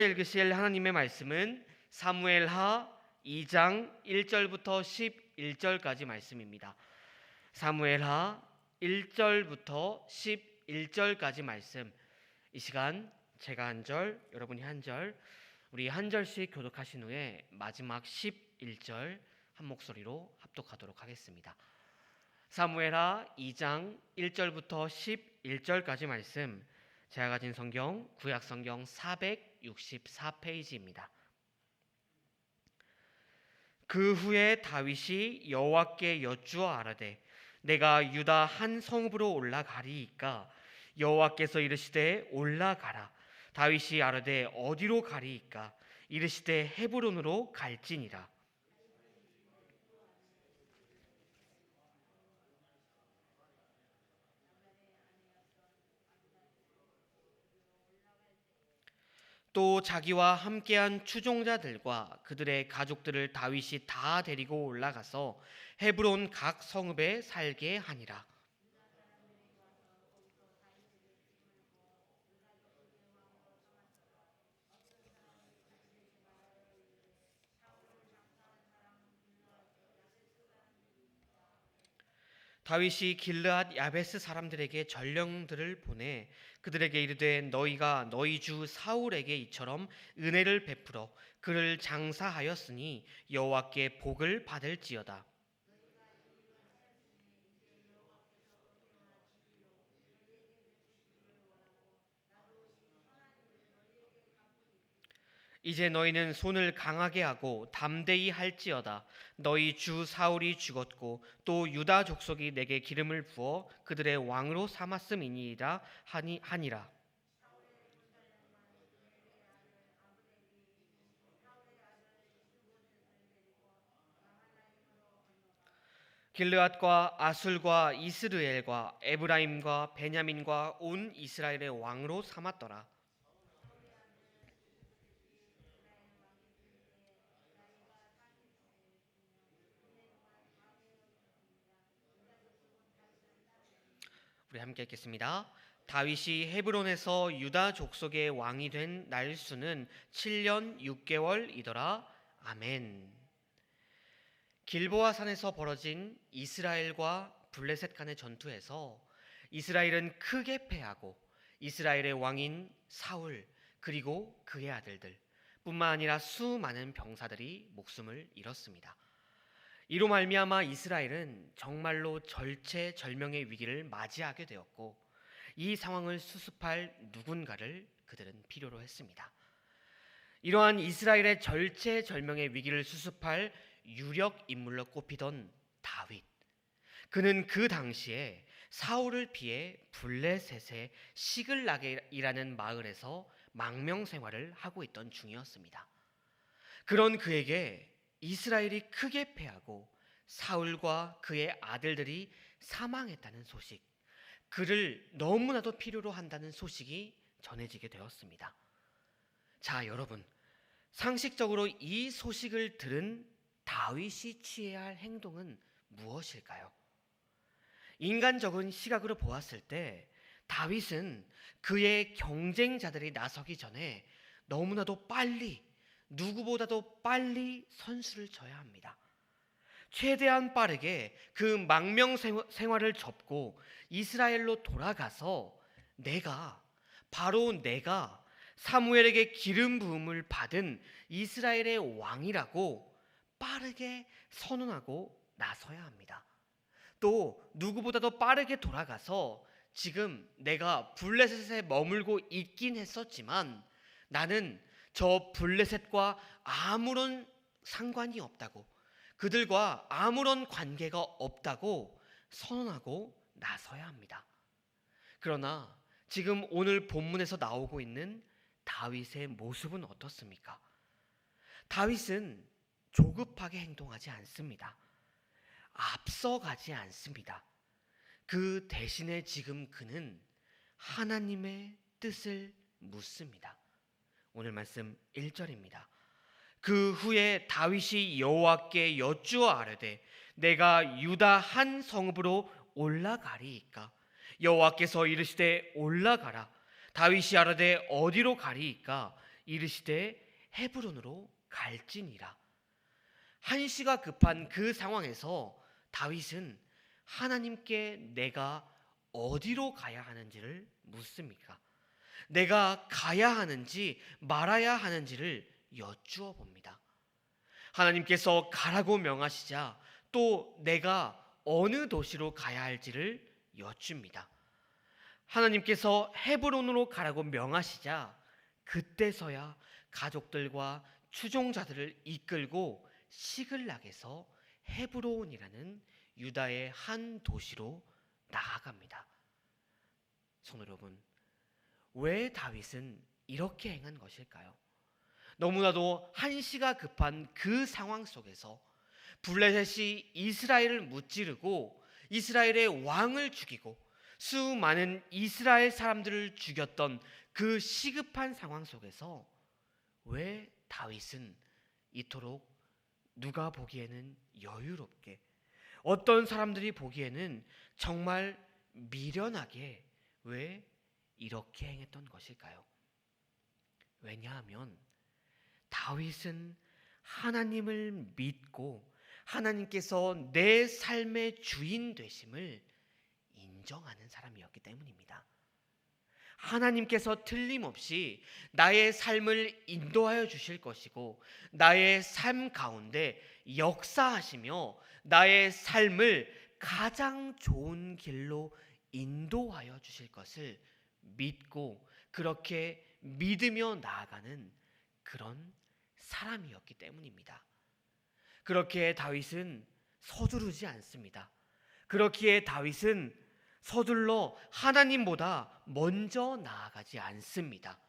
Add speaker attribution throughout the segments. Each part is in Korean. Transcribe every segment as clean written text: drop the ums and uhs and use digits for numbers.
Speaker 1: 읽으실 하나님의 말씀은 사무엘하 2장 1절부터 11절까지 말씀입니다. 사무엘하 1절부터 11절까지 말씀. 이 시간 제가 한 절, 여러분이 한 절, 우리 한 절씩 교독하신 후에 마지막 11절 한 목소리로 합독하도록 하겠습니다. 사무엘하 2장 1절부터 11절까지 말씀. 제가 가진 성경 구약 성경 464페이지입니다. 그 후에 다윗이 여호와께 여쭈어 아뢰되 내가 유다 한 성읍으로 올라가리이까 여호와께서 이르시되 올라가라. 다윗이 아뢰되 어디로 가리이까 이르시되 헤브론으로 갈지니라. 또 자기와 함께한 추종자들과 그들의 가족들을 다윗이 다 데리고 올라가서 헤브론 각 성읍에 살게 하니라. 다윗이 길르앗 야베스 사람들에게 전령들을 보내 그들에게 이르되 너희가 너희 주 사울에게 이처럼 은혜를 베풀어 그를 장사하였으니 여호와께 복을 받을지어다. 이제 너희는 손을 강하게 하고 담대히 할지어다. 너희 주 사울이 죽었고 또 유다 족속이 내게 기름을 부어 그들의 왕으로 삼았음이니이다 하니라. 길르앗과 아술과 이스르엘과 에브라임과 베냐민과 온 이스라엘의 왕으로 삼았더라. 우리 함께 읽겠습니다. 다윗이 헤브론에서 유다 족속의 왕이 된 날수는 7년 6개월이더라. 아멘. 길보아 산에서 벌어진 이스라엘과 블레셋 간의 전투에서 이스라엘은 크게 패하고 이스라엘의 왕인 사울 그리고 그의 아들들 뿐만 아니라 수많은 병사들이 목숨을 잃었습니다. 이로 말미암아 이스라엘은 정말로 절체절명의 위기를 맞이하게 되었고 이 상황을 수습할 누군가를 그들은 필요로 했습니다. 이러한 이스라엘의 절체절명의 위기를 수습할 유력 인물로 꼽히던 다윗. 그는 그 당시에 사울을 피해 블레셋의 시글락이라는 마을에서 망명 생활을 하고 있던 중이었습니다. 그런 그에게 이스라엘이 크게 패하고 사울과 그의 아들들이 사망했다는 소식, 그를 너무나도 필요로 한다는 소식이 전해지게 되었습니다. 자, 여러분, 상식적으로 이 소식을 들은 다윗이 취해야 할 행동은 무엇일까요? 인간적인 시각으로 보았을 때 다윗은 그의 경쟁자들이 나서기 전에 너무나도 빨리, 누구보다도 빨리 선수를 쳐야 합니다. 최대한 빠르게 그 망명 생활을 접고 이스라엘로 돌아가서 바로 내가 사무엘에게 기름 부음을 받은 이스라엘의 왕이라고 빠르게 선언하고 나서야 합니다. 또 누구보다도 빠르게 돌아가서 지금 내가 블레셋에 머물고 있긴 했었지만 나는 저 블레셋과 아무런 상관이 없다고, 그들과 아무런 관계가 없다고 선언하고 나서야 합니다. 그러나 지금 오늘 본문에서 나오고 있는 다윗의 모습은 어떻습니까? 다윗은 조급하게 행동하지 않습니다. 앞서가지 않습니다. 그 대신에 지금 그는 하나님의 뜻을 묻습니다. 오늘 말씀 1절입니다. 그 후에 다윗이 여호와께 여쭈어 아뢰되 내가 유다 한 성읍으로 올라가리이까 여호와께서 이르시되 올라가라. 다윗이 아뢰되 어디로 가리이까 이르시되 헤브론으로 갈지니라. 한시가 급한 그 상황에서 다윗은 하나님께 내가 어디로 가야 하는지를 묻습니까? 내가 가야 하는지 말아야 하는지를 여쭈어 봅니다. 하나님께서 가라고 명하시자 또 내가 어느 도시로 가야 할지를 여쭙니다. 하나님께서 헤브론으로 가라고 명하시자 그때서야 가족들과 추종자들을 이끌고 시글락에서 헤브론이라는 유다의 한 도시로 나아갑니다. 성도 여러분, 왜 다윗은 이렇게 행한 것일까요? 너무나도 한시가 급한 그 상황 속에서 블레셋이 이스라엘을 무찌르고 이스라엘의 왕을 죽이고 수많은 이스라엘 사람들을 죽였던 그 시급한 상황 속에서 왜 다윗은 이토록 누가 보기에는 여유롭게, 어떤 사람들이 보기에는 정말 미련하게 왜 이렇게 행했던 것일까요? 왜냐하면 다윗은 하나님을 믿고 하나님께서 내 삶의 주인 되심을 인정하는 사람이었기 때문입니다. 하나님께서 틀림없이 나의 삶을 인도하여 주실 것이고 나의 삶 가운데 역사하시며 나의 삶을 가장 좋은 길로 인도하여 주실 것을 믿고 그렇게 믿으며 나아가는 그런 사람이었기 때문입니다. 그렇게 다윗은 서두르지 않습니다. 그렇기에 다윗은 서둘러 하나님보다 먼저 나아가지 않습니다.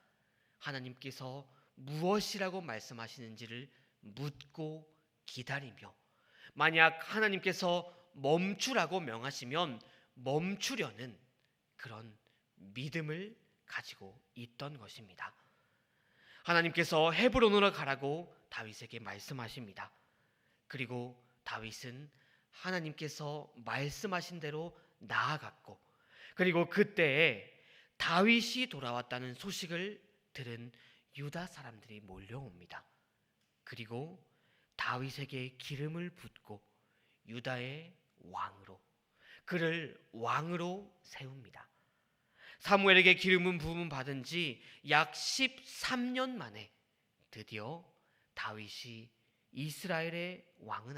Speaker 1: 하나님께서 무엇이라고 말씀하시는지를 묻고 기다리며 만약 하나님께서 멈추라고 명하시면 멈추려는 그런 믿음을 가지고 있던 것입니다. 하나님께서 헤브론으로 가라고 다윗에게 말씀하십니다. 그리고 다윗은 하나님께서 말씀하신 대로 나아갔고 그리고 그때에 다윗이 돌아왔다는 소식을 들은 유다 사람들이 몰려옵니다. 그리고 다윗에게 기름을 붓고 유다의 왕으로 그를 왕으로 세웁니다. 사무엘에게 기름은 부음 받은 지 약 13년 만에 드디어 다윗이 이스라엘의 왕은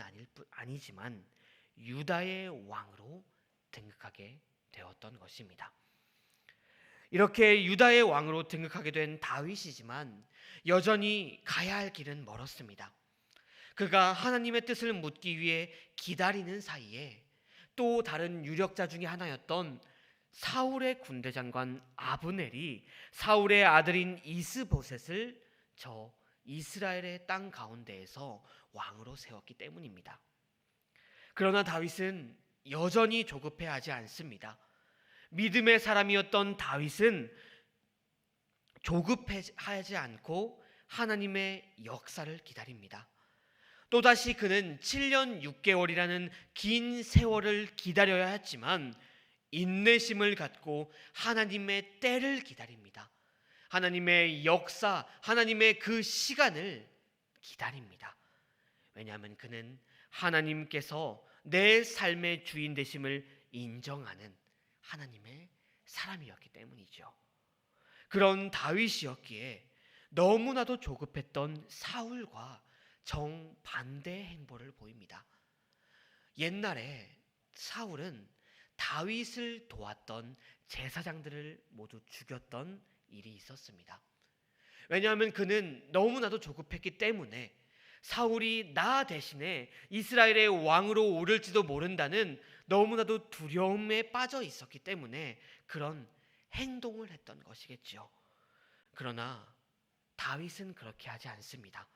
Speaker 1: 아니지만 유다의 왕으로 등극하게 되었던 것입니다. 이렇게 유다의 왕으로 등극하게 된 다윗이지만 여전히 가야 할 길은 멀었습니다. 그가 하나님의 뜻을 묻기 위해 기다리는 사이에 또 다른 유력자 중에 하나였던 사울의 군대 장관 아브넬이 사울의 아들인 이스보셋을 저 이스라엘의 땅 가운데에서 왕으로 세웠기 때문입니다. 그러나 다윗은 여전히 조급해하지 않습니다. 믿음의 사람이었던 다윗은 조급하지 않고 하나님의 역사를 기다립니다. 또다시 그는 7년 6개월이라는 긴 세월을 기다려야 했지만 인내심을 갖고 하나님의 때를 기다립니다. 하나님의 역사, 하나님의 그 시간을 기다립니다. 왜냐하면 그는 하나님께서 내 삶의 주인 되심을 인정하는 하나님의 사람이었기 때문이죠. 그런 다윗이었기에 너무나도 조급했던 사울과 정반대의 행보를 보입니다. 옛날에 사울은 다윗을 도왔던 제사장들을 모두 죽였던 일이 있었습니다. 왜냐하면 그는 너무나도 조급했기 때문에 사울이 나 대신에 이스라엘의 왕으로 오를지도 모른다는 너무나도 두려움에 빠져 있었기 때문에 그런 행동을 했던 것이겠죠. 그러나 다윗은 그렇게 하지 않습니다.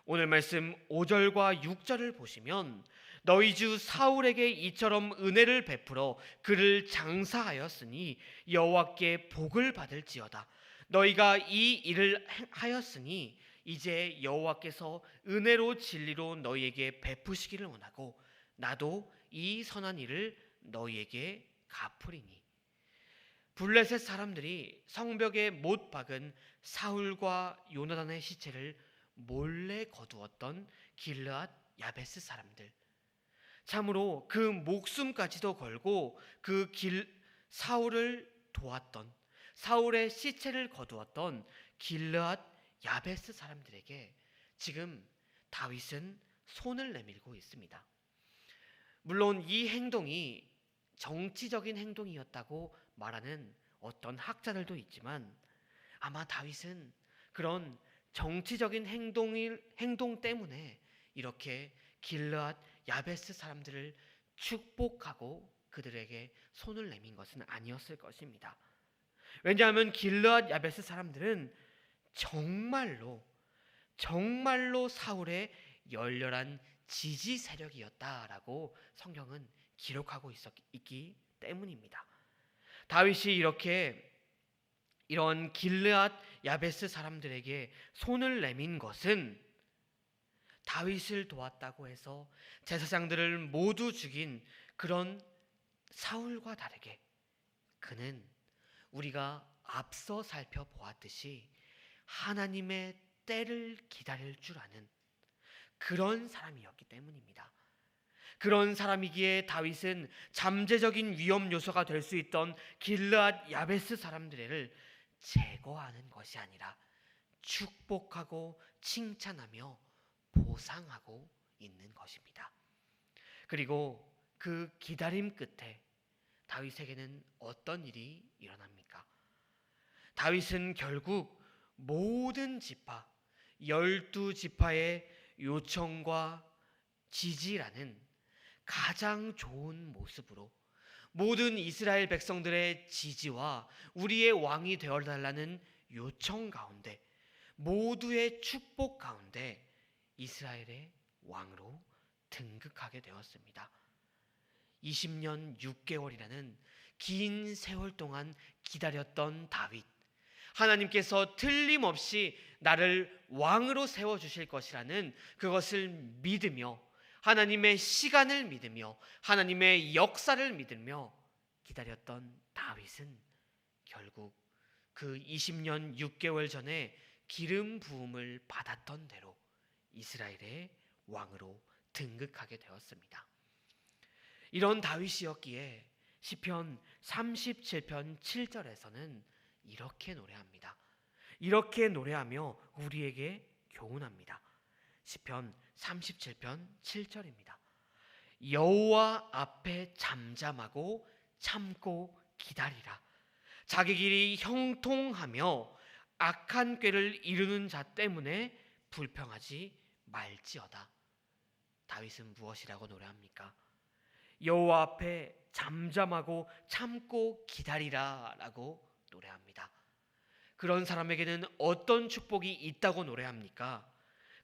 Speaker 1: 오늘 말씀 5절과 6절을 보시면 너희 주 사울에게 이처럼 은혜를 베풀어 그를 장사하였으니 여호와께 복을 받을지어다. 너희가 이 일을 하였으니 이제 여호와께서 은혜로 진리로 너희에게 베푸시기를 원하고 나도 이 선한 일을 너희에게 갚으리니. 블레셋 사람들이 성벽에 못 박은 사울과 요나단의 시체를 몰래 거두었던 길르앗 야베스 사람들, 참으로 그 목숨까지도 걸고 사울을 도왔던, 사울의 시체를 거두었던 길르앗 야베스 사람들에게 지금 다윗은 손을 내밀고 있습니다. 물론 이 행동이 정치적인 행동이었다고 말하는 어떤 학자들도 있지만, 아마 다윗은 그런 정치적인 행동 때문에 이렇게 길르앗 야베스 사람들을 축복하고 그들에게 손을 내민 것은 아니었을 것입니다. 왜냐하면 길르앗 야베스 사람들은 정말로 사울의 열렬한 지지 세력이었다라고 성경은 기록하고 있기 때문입니다. 다윗이 이런 길르앗 야베스 사람들에게 손을 내민 것은 다윗을 도왔다고 해서 제사장들을 모두 죽인 그런 사울과 다르게, 그는 우리가 앞서 살펴보았듯이 하나님의 때를 기다릴 줄 아는 그런 사람이었기 때문입니다. 그런 사람이기에 다윗은 잠재적인 위험 요소가 될 수 있던 길르앗 야베스 사람들을 제거하는 것이 아니라 축복하고 칭찬하며 보상하고 있는 것입니다. 그리고 그 기다림 끝에 다윗에게는 어떤 일이 일어납니까? 다윗은 결국 모든 지파, 12지파의 요청과 지지라는 가장 좋은 모습으로 모든 이스라엘 백성들의 지지와 우리의 왕이 되어달라는 요청 가운데, 모두의 축복 가운데 이스라엘의 왕으로 등극하게 되었습니다. 20년 6개월이라는 긴 세월 동안 기다렸던 다윗, 하나님께서 틀림없이 나를 왕으로 세워주실 것이라는 그것을 믿으며, 하나님의 시간을 믿으며, 하나님의 역사를 믿으며 기다렸던 다윗은 결국 그 20년 6개월 전에 기름 부음을 받았던 대로 이스라엘의 왕으로 등극하게 되었습니다. 이런 다윗이었기에 시편 37편 7절에서는 이렇게 노래합니다. 이렇게 노래하며 우리에게 교훈합니다. 시편 37편 7절입니다. 여호와 앞에 잠잠하고 참고 기다리라. 자기 길이 형통하며 악한 꾀를 이루는 자 때문에 불평하지 말지어다. 다윗은 무엇이라고 노래합니까? 여호와 앞에 잠잠하고 참고 기다리라 라고 노래합니다. 그런 사람에게는 어떤 축복이 있다고 노래합니까?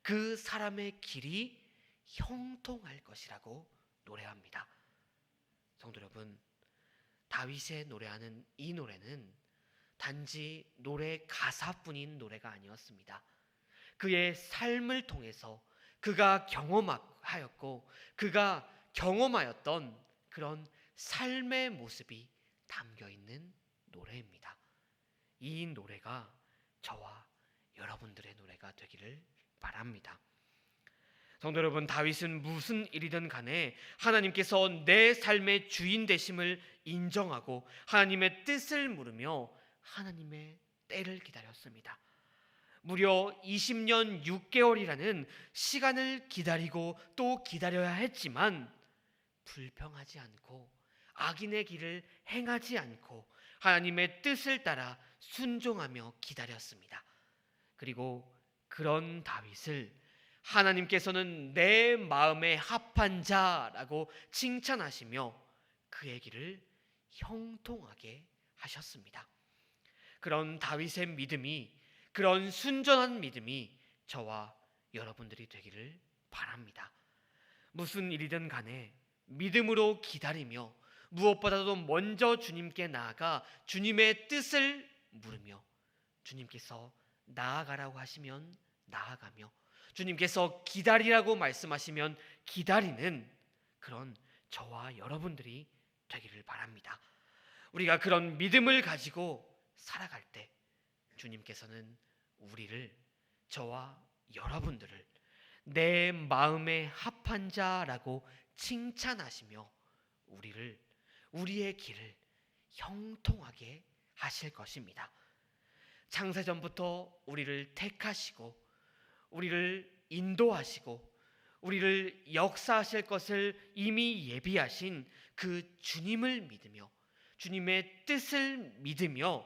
Speaker 1: 그 사람의 길이 형통할 것이라고 노래합니다. 성도 여러분, 다윗의 노래하는 이 노래는 단지 노래 가사뿐인 노래가 아니었습니다. 그의 삶을 통해서 그가 경험하였고 그가 경험하였던 그런 삶의 모습이 담겨 있는 노래입니다. 이 노래가 저와 여러분들의 노래가 되기를 바랍니다. 성도 여러분, 다윗은 무슨 일이든 간에 하나님께서 내 삶의 주인 되심을 인정하고 하나님의 뜻을 물으며 하나님의 때를 기다렸습니다. 무려 20년 6개월이라는 시간을 기다리고 또 기다려야 했지만 불평하지 않고 악인의 길을 행하지 않고 하나님의 뜻을 따라 순종하며 기다렸습니다. 그리고 그런 다윗을 하나님께서는 내 마음에 합한 자라고 칭찬하시며 그의 길을 형통하게 하셨습니다. 그런 다윗의 믿음이, 그런 순전한 믿음이 저와 여러분들이 되기를 바랍니다. 무슨 일이든 간에 믿음으로 기다리며 무엇보다도 먼저 주님께 나아가 주님의 뜻을 물으며 주님께서 나아가라고 하시면 나아가며 주님께서 기다리라고 말씀하시면 기다리는 그런 저와 여러분들이 되기를 바랍니다. 우리가 그런 믿음을 가지고 살아갈 때 주님께서는 우리를, 저와 여러분들을 내 마음에 합한 자라고 칭찬하시며 우리의 길을 형통하게 하실 것입니다. 창세전부터 우리를 택하시고 우리를 인도하시고 우리를 역사하실 것을 이미 예비하신 그 주님을 믿으며 주님의 뜻을 믿으며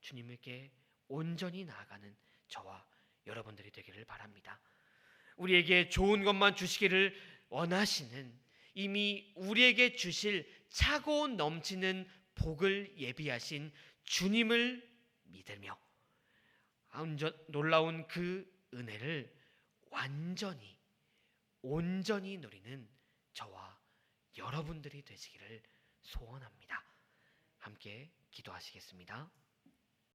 Speaker 1: 주님에게 온전히 나아가는 저와 여러분들이 되기를 바랍니다. 우리에게 좋은 것만 주시기를 원하시는, 이미 우리에게 주실 차고 넘치는 복을 예비하신 주님을 믿으며 놀라운 그 은혜를 완전히 온전히 누리는 저와 여러분들이 되시기를 소원합니다. 함께 기도하시겠습니다.